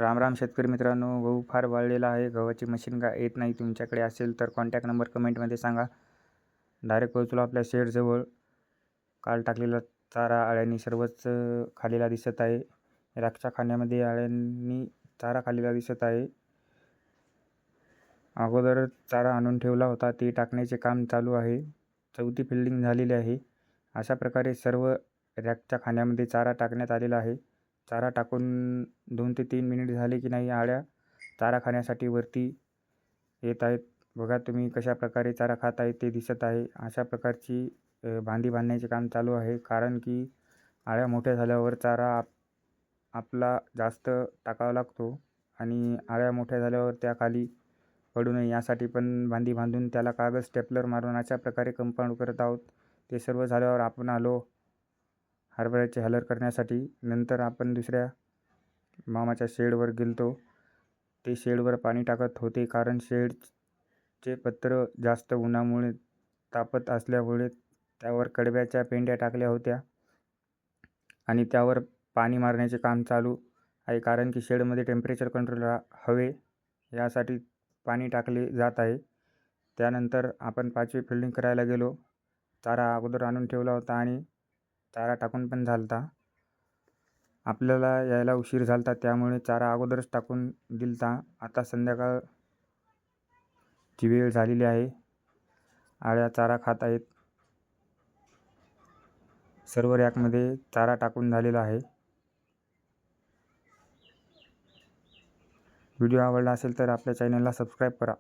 राम राम शेतकरी मित्रांनो, गहू फार वाळलेला आहे. गव्हाची मशीन का येत नाही. तुमच्याकडे असेल तर कॉन्टॅक्ट नंबर कमेंटमध्ये सांगा. डायरेक्ट पोहोचलो आपल्या शेडजवळ. काल टाकलेला चारा अळ्यांनी सर्वच खाल्लेला दिसत आहे. रॅकच्या खाण्यामध्ये अळ्यांनी चारा खाल्लेला दिसत आहे. अगोदर चारा आणून ठेवला होता, ते टाकण्याचे काम चालू आहे. चौथी फिल्डिंग झालेली आहे. अशा प्रकारे सर्व रॅकच्या खाण्यामध्ये चारा टाकण्यात आलेला आहे. चारा टाकून 2 ते 3 मिनिट झाले की नाही अळ्या चारा खाण्यासाठी वरती येत आहेत. बघा तुम्ही कशा प्रकारे चारा खात आहेत ते दिसत आहे. अशा प्रकारची बांधी बांधण्याचे काम चालू आहे, कारण की अळ्या मोठ्या झाल्यावर चारा आपला जास्त टाकावा लागतो आणि अळ्या मोठ्या झाल्यावर त्या खाली पडू नये यासाठी पण बांधी बांधून त्याला कागद स्टेपलर मारून अशा प्रकारे कंपाऊंड करत आहोत. ते सर्व झाल्यावर आपण आलो हरभऱ्याचे हलर करण्यासाठी. नंतर आपण दुसऱ्या मामाच्या शेडवर गेलतो. ते शेडवर पाणी टाकत होते, कारण शेडचे पत्र जास्त उन्हामुळे तापत असल्यामुळे त्यावर कडब्याच्या पेंड्या टाकल्या होत्या आणि त्यावर पाणी मारण्याचे काम चालू आहे, कारण की शेडमध्ये टेम्परेचर कंट्रोल हवे यासाठी पाणी टाकले जात आहे. त्यानंतर आपण 5वी फिल्डिंग करायला गेलो. चारा अगोदर आणून ठेवला होता आणि चारा टाकून पण झालता. आपल्याला यायला उशीर झालता, त्यामुळे चारा अगोदरच टाकून दिलता. आता संध्याकाळची वेळ झालेली आहे. अळ्या चारा खात आहेत. सर्व रॅकमध्ये चारा टाकून झालेला आहे. व्हिडिओ आवडला असेल तर आपल्या चॅनलला सबस्क्राईब करा.